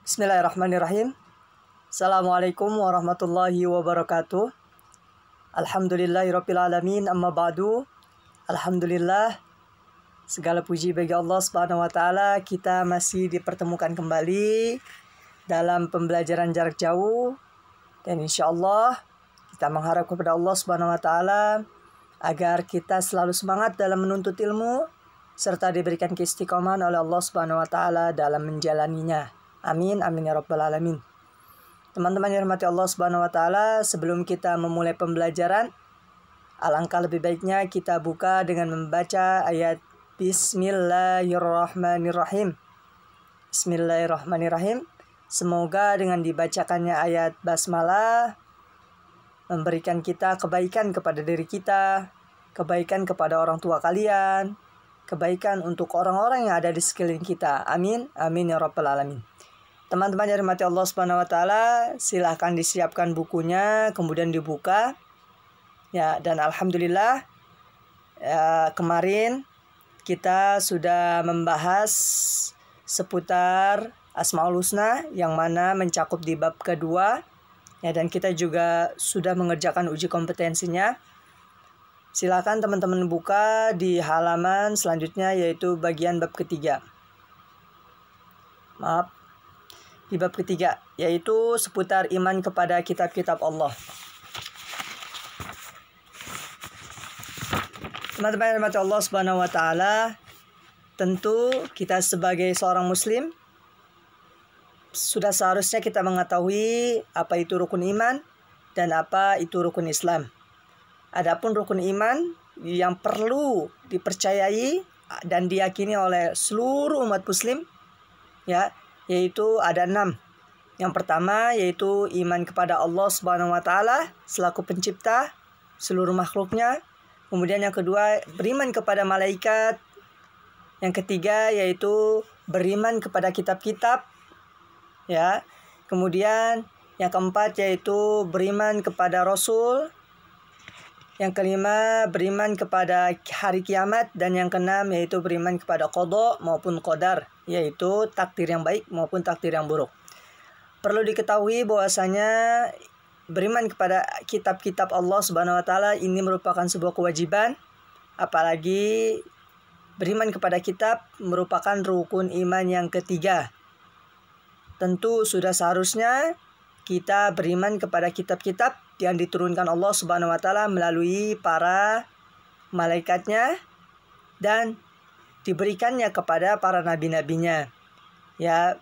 Bismillahirrahmanirrahim. Assalamualaikum warahmatullahi wabarakatuh. Alhamdulillahirabbil alamin, amma ba'du. Alhamdulillah, segala puji bagi Allah Subhanahu wa taala, kita masih dipertemukan kembali dalam pembelajaran jarak jauh, dan insyaallah kita mengharap kepada Allah Subhanahu wa taala agar kita selalu semangat dalam menuntut ilmu serta diberikan keistiqomahan oleh Allah Subhanahu wa taala dalam menjalaninya. Amin, amin ya rabbal alamin. Teman-teman yang dirahmati Allah Subhanahu wa taala, sebelum kita memulai pembelajaran, alangkah lebih baiknya kita buka dengan membaca ayat Bismillahirrahmanirrahim. Bismillahirrahmanirrahim. Semoga dengan dibacakannya ayat basmalah memberikan kita kebaikan kepada diri kita, kebaikan kepada orang tua kalian, kebaikan untuk orang-orang yang ada di sekeliling kita. Amin, amin ya rabbal alamin. Teman-teman yang dirahmati Allah Subhanahu wa taala, silahkan disiapkan bukunya, kemudian dibuka. Ya, dan alhamdulillah kemarin kita sudah membahas seputar Asmaul Husna yang mana mencakup di bab kedua. Ya, dan kita juga sudah mengerjakan uji kompetensinya. Silakan teman-teman buka di halaman selanjutnya, yaitu bagian bab ketiga. Di bab ketiga, yaitu seputar iman kepada kitab-kitab Allah. Teman-teman yang dirahmati Allah Subhanahu wa taala, tentu kita sebagai seorang muslim sudah seharusnya kita mengetahui apa itu rukun iman dan apa itu rukun Islam. Adapun rukun iman yang perlu dipercayai dan diyakini oleh seluruh umat muslim, ya, yaitu ada 6. Yang pertama yaitu iman kepada Allah Subhanahu wa taala selaku pencipta seluruh makhluknya. Kemudian yang kedua beriman kepada malaikat. Yang ketiga yaitu beriman kepada kitab-kitab. Ya. Kemudian yang keempat yaitu beriman kepada Rasul. Yang kelima beriman kepada hari kiamat, dan yang keenam yaitu beriman kepada qada maupun qadar, yaitu takdir yang baik maupun takdir yang buruk. Perlu diketahui bahwasanya beriman kepada kitab-kitab Allah Subhanahu wa taala ini merupakan sebuah kewajiban, apalagi beriman kepada kitab merupakan rukun iman yang ketiga. Tentu sudah seharusnya kita beriman kepada kitab-kitab yang diturunkan Allah Subhanahu wa taala melalui para malaikatnya dan diberikannya kepada para nabi-nabinya. Ya,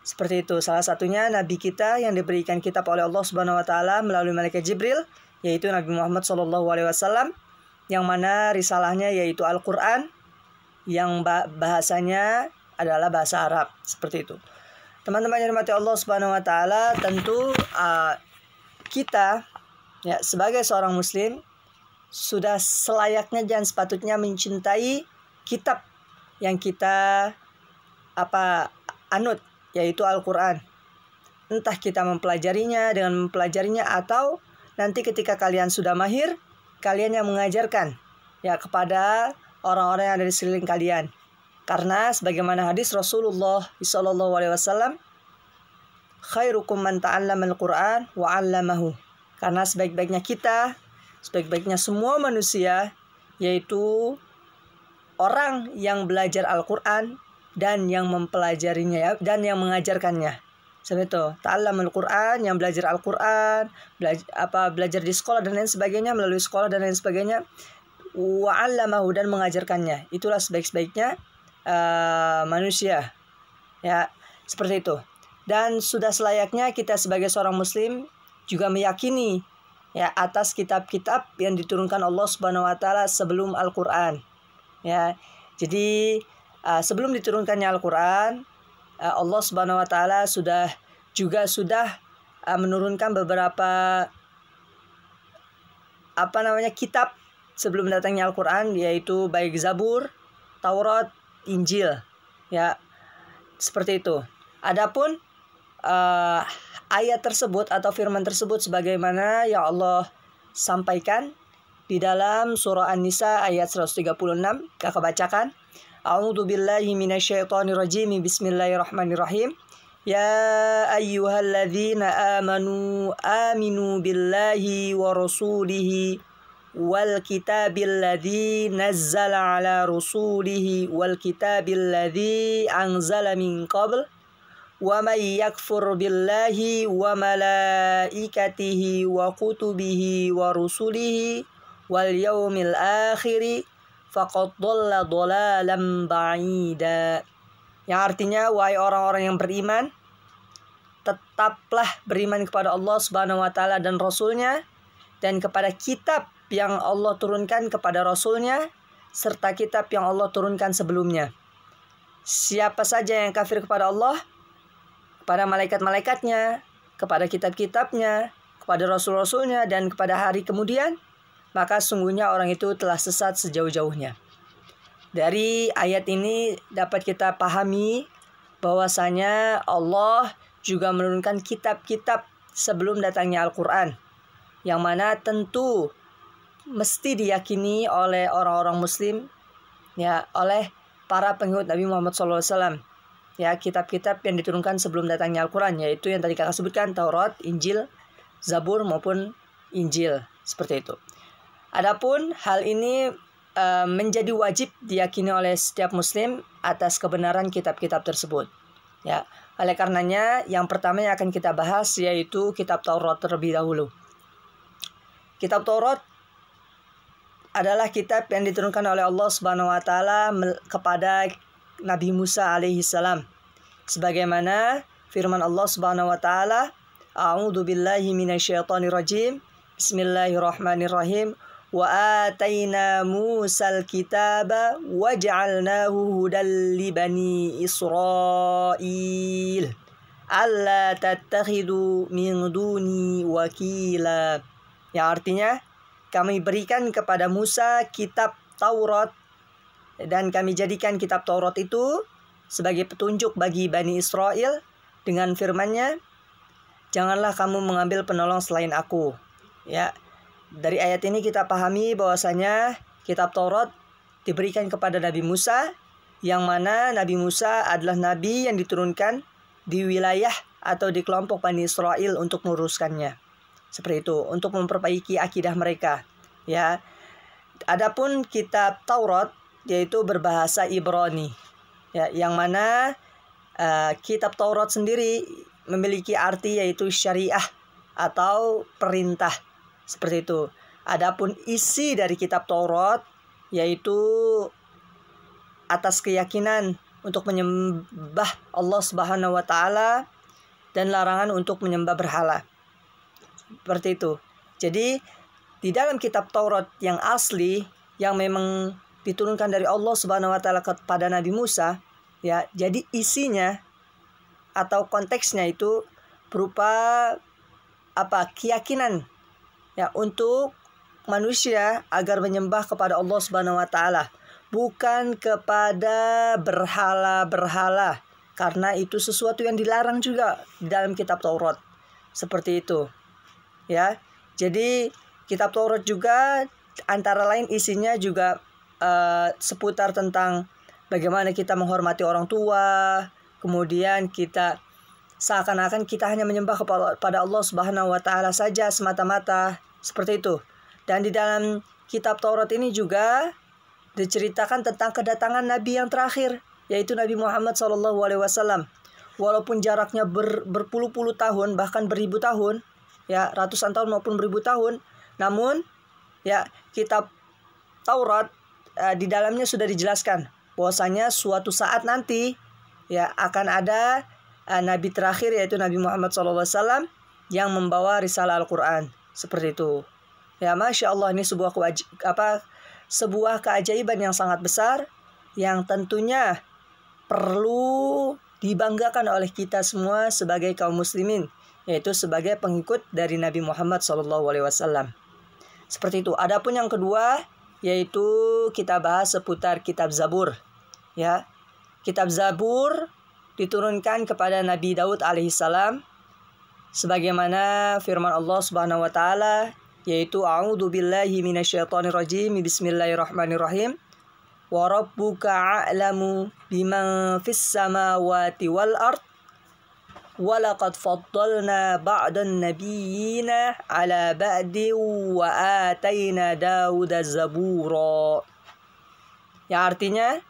seperti itu. Salah satunya nabi kita yang diberikan kitab oleh Allah Subhanahu wa taala melalui malaikat Jibril, yaitu Nabi Muhammad SAW, yang mana risalahnya yaitu Al-Qur'an, yang bahasanya adalah bahasa Arab. Seperti itu. Teman-teman yang dirahmati Allah Subhanahu wa taala, tentu kita ya sebagai seorang muslim sudah selayaknya dan sepatutnya mencintai kitab yang kita anut, yaitu Al-Qur'an. Entah kita mempelajarinya dengan mempelajarinya, atau nanti ketika kalian sudah mahir, kalian yang mengajarkan ya kepada orang-orang yang ada di sekeliling kalian. Karena sebagaimana hadis Rasulullah SAW, khairukum man ta'allama al-Qur'an wa 'allamahu. Karena sebaik-baiknya kita, sebaik-baiknya semua manusia, yaitu orang yang belajar Al-Qur'an dan yang mempelajarinya, ya, dan yang mengajarkannya. Seperti itu, ta'allamul Qur'an, yang belajar Al-Qur'an, belajar di sekolah dan lain sebagainya, melalui sekolah dan lain sebagainya, wa 'allamahu, dan mengajarkannya. Itulah sebaik-baiknya manusia, ya, seperti itu. Dan sudah selayaknya kita sebagai seorang muslim juga meyakini ya atas kitab-kitab yang diturunkan Allah Subhanahu wa taala sebelum Al-Qur'an. Ya. Jadi sebelum diturunkannya Al-Qur'an, Allah Subhanahu wa taala sudah menurunkan beberapa kitab sebelum datangnya Al-Qur'an, yaitu baik Zabur, Taurat, Injil, ya, seperti itu. Adapun ayat tersebut atau firman tersebut sebagaimana yang Allah sampaikan di dalam surah An-Nisa ayat 136, kakak bacakan. A'udzu billahi minasyaitonir rajim. Bismillahirrahmanirrahim. Ya ayyuhalladzina aminu billahi wa rasulihi wal kitabil ladzi nazzala ala rasulihi wal kitabil ladzi anzala min qabl wa may yakfur billahi wa malaikatihi wa kutubihi wa rusulihi wal yaumil akhiri faqad dhalla dhalalan ba'ida. Yang artinya, wahai orang-orang yang beriman, tetaplah beriman kepada Allah Subhanahu wa taala dan Rasul-Nya, dan kepada kitab yang Allah turunkan kepada Rasul-Nya, serta kitab yang Allah turunkan sebelumnya. Siapa saja yang kafir kepada Allah, kepada malaikat-malaikatnya, kepada kitab-kitabnya, kepada Rasul-Rasulnya, dan kepada hari kemudian, maka sungguhnya orang itu telah sesat sejauh-jauhnya. Dari ayat ini dapat kita pahami bahwasanya Allah juga menurunkan kitab-kitab sebelum datangnya Al-Quran, yang mana tentu mesti diyakini oleh orang-orang Muslim, ya, oleh para pengikut Nabi Muhammad SAW. Ya, kitab-kitab yang diturunkan sebelum datangnya Al-Quran, yaitu yang tadi kakak sebutkan, Taurat, Injil, Zabur maupun Injil, seperti itu. Adapun hal ini menjadi wajib diyakini oleh setiap Muslim atas kebenaran kitab-kitab tersebut. Ya, oleh karenanya yang pertama yang akan kita bahas yaitu kitab Taurat terlebih dahulu. Kitab Taurat adalah kitab yang diturunkan oleh Allah Subhanahu wa taala kepada Nabi Musa alaihi salam. Sebagaimana firman Allah Subhanahu wa taala, A'udzu billahi minasyaitonir rajim. Bismillahirrahmanirrahim. Wa ataina Musal kitaba wa ja'alnahu hudan li bani Israil alla tattakhidu min duni wakila. Yang artinya, kami berikan kepada Musa kitab Taurat dan kami jadikan kitab Taurat itu sebagai petunjuk bagi Bani Israel dengan firman-Nya, janganlah kamu mengambil penolong selain aku. Ya, dari ayat ini kita pahami bahwasanya kitab Taurat diberikan kepada Nabi Musa, yang mana Nabi Musa adalah nabi yang diturunkan di wilayah atau di kelompok Bani Israel untuk meluruskannya. Seperti itu, untuk memperbaiki akidah mereka. Ya, adapun kitab Taurat yaitu berbahasa Ibrani. Ya, yang mana kitab Taurat sendiri memiliki arti yaitu syariah atau perintah. Seperti itu. Adapun isi dari kitab Taurat yaitu atas keyakinan untuk menyembah Allah Subhanahu wa taala dan larangan untuk menyembah berhala. Seperti itu. Jadi di dalam kitab Taurat yang asli yang memang diturunkan dari Allah Subhanahu wa taala kepada Nabi Musa, ya, jadi isinya atau konteksnya itu berupa keyakinan, ya, untuk manusia agar menyembah kepada Allah Subhanahu wa taala, bukan kepada berhala-berhala, karena itu sesuatu yang dilarang juga di dalam kitab Taurat. Seperti itu. Ya. Jadi kitab Taurat juga antara lain isinya juga seputar tentang bagaimana kita menghormati orang tua, kemudian kita seakan-akan kita hanya menyembah kepada Allah Subhanahu wa taala saja semata-mata, seperti itu. Dan di dalam kitab Taurat ini juga diceritakan tentang kedatangan nabi yang terakhir, yaitu Nabi Muhammad SAW. Walaupun jaraknya berpuluh-puluh tahun, bahkan beribu tahun, ya, ratusan tahun maupun beribu tahun, namun ya, kitab Taurat di dalamnya sudah dijelaskan bahwasanya suatu saat nanti, ya, akan ada nabi terakhir yaitu Nabi Muhammad SAW yang membawa risalah Al-Quran. Seperti itu. Ya, Masya Allah, ini sebuah keajaiban yang sangat besar yang tentunya perlu dibanggakan oleh kita semua sebagai kaum muslimin, yaitu sebagai pengikut dari Nabi Muhammad SAW. Seperti itu. Adapun yang kedua yaitu kita bahas seputar kitab Zabur. Ya, kitab Zabur diturunkan kepada Nabi Daud alaihissalam sebagaimana firman Allah Subhanahu wa taala yaitu a'udzu billahi minasyaitonir rajim. Bismillahirrahmanirrahim. wa rabbuka a'lamu biman fis samawati wal ard wa laqad faddalna ba'dan nabiyyina ala ba'di wa atayna Dauda zabura. Yang artinya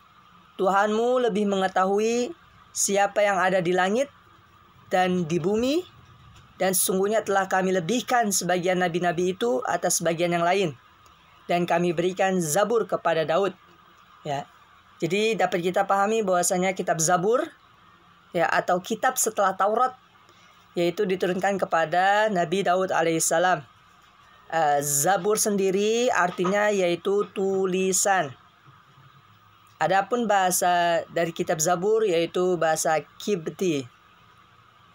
Tuhanmu lebih mengetahui siapa yang ada di langit dan di bumi, dan sesungguhnya telah kami lebihkan sebagian nabi-nabi itu atas sebagian yang lain, dan kami berikan Zabur kepada Daud. Ya, jadi dapat kita pahami bahwasanya kitab Zabur, ya, atau kitab setelah Taurat, yaitu diturunkan kepada Nabi Daud alaihissalam. Zabur sendiri artinya yaitu tulisan. Adapun bahasa dari kitab Zabur yaitu bahasa Kibti.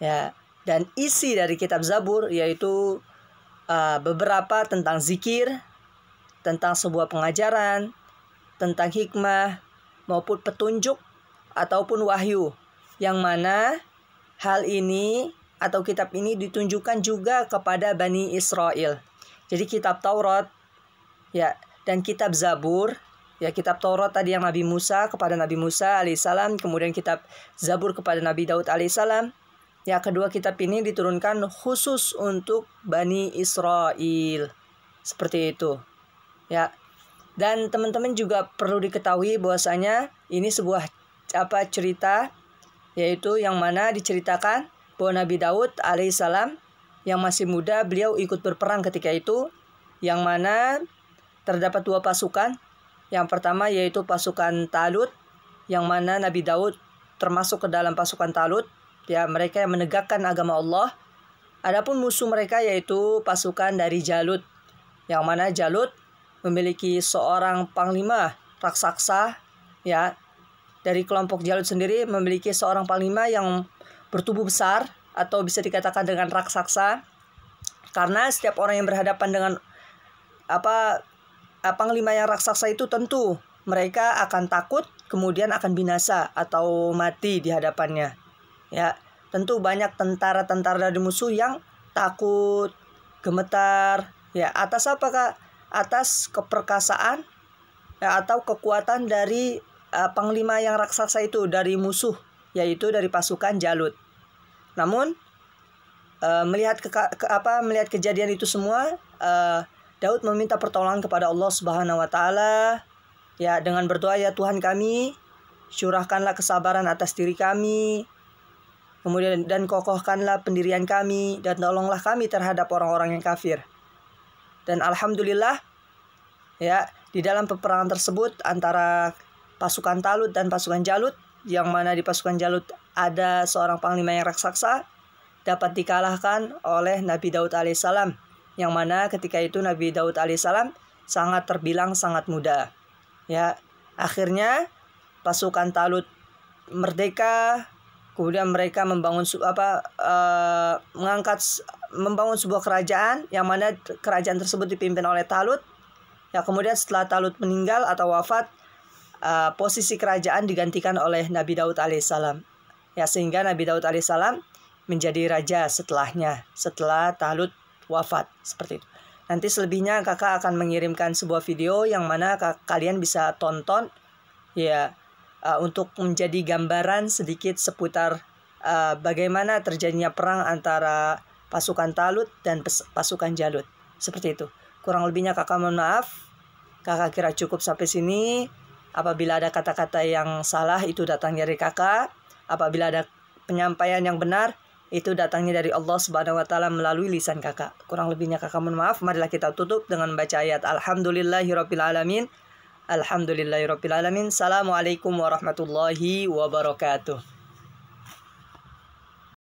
Ya, dan isi dari kitab Zabur yaitu beberapa tentang zikir, tentang sebuah pengajaran, tentang hikmah maupun petunjuk ataupun wahyu, yang mana hal ini atau kitab ini ditunjukkan juga kepada Bani Israel. Jadi kitab Taurat, ya, dan kitab Zabur, ya, kitab Taurat tadi yang Nabi Musa kepada Nabi Musa alaihissalam, kemudian kitab Zabur kepada Nabi Daud alaihissalam. Ya, kedua kitab ini diturunkan khusus untuk Bani Israel. Seperti itu. Ya. Dan teman-teman juga perlu diketahui bahwasanya ini sebuah cerita, yaitu yang mana diceritakan bahwa Nabi Daud alaihissalam yang masih muda, beliau ikut berperang ketika itu, yang mana terdapat dua pasukan. Yang pertama yaitu pasukan Talut, yang mana Nabi Daud termasuk ke dalam pasukan Talut, ya, mereka yang menegakkan agama Allah. Adapun musuh mereka yaitu pasukan dari Jalut, yang mana Jalut memiliki seorang panglima raksasa, ya. Dari kelompok Jalut sendiri memiliki seorang panglima yang bertubuh besar atau bisa dikatakan dengan raksasa, karena setiap orang yang berhadapan dengan panglima yang raksasa itu tentu mereka akan takut, kemudian akan binasa atau mati di hadapannya. Ya, tentu banyak tentara-tentara dari musuh yang takut, gemetar, ya, atas apakah? Atas keperkasaan, ya, atau kekuatan dari panglima yang raksasa itu, dari musuh, yaitu dari pasukan Jalut. Namun melihat kejadian itu semua, Daud meminta pertolongan kepada Allah Subhanahu wa taala, ya, dengan berdoa, ya Tuhan kami, curahkanlah kesabaran atas diri kami, kemudian dan kokohkanlah pendirian kami, dan tolonglah kami terhadap orang-orang yang kafir. Dan alhamdulillah, ya, di dalam peperangan tersebut antara pasukan Talut dan pasukan Jalut, yang mana di pasukan Jalut ada seorang panglima yang raksasa, dapat dikalahkan oleh Nabi Daud alaihissalam, yang mana ketika itu Nabi Daud alaihissalam sangat terbilang sangat muda. Ya, akhirnya pasukan Talut merdeka, kemudian mereka membangun membangun sebuah kerajaan, yang mana kerajaan tersebut dipimpin oleh Talut. Ya, kemudian setelah Talut meninggal atau wafat, posisi kerajaan digantikan oleh Nabi Daud alaihissalam. Ya, sehingga Nabi Daud alaihissalam menjadi raja setelahnya, setelah Talut wafat, seperti itu. Nanti selebihnya kakak akan mengirimkan sebuah video yang mana kalian bisa tonton, ya, untuk menjadi gambaran sedikit seputar bagaimana terjadinya perang antara pasukan Talut dan pasukan Jalut. Seperti itu. Kurang lebihnya kakak mohon maaf. Kakak kira cukup sampai sini. Apabila ada kata-kata yang salah, itu datangnya dari kakak. Apabila ada penyampaian yang benar, itu datangnya dari Allah Subhanahu wa taala melalui lisan kakak. Kurang lebihnya kakak mohon maaf. Marilah kita tutup dengan membaca ayat Alhamdulillahirabbil alamin. Alhamdulillahirabbil alamin. Assalamualaikum warahmatullahi wabarakatuh.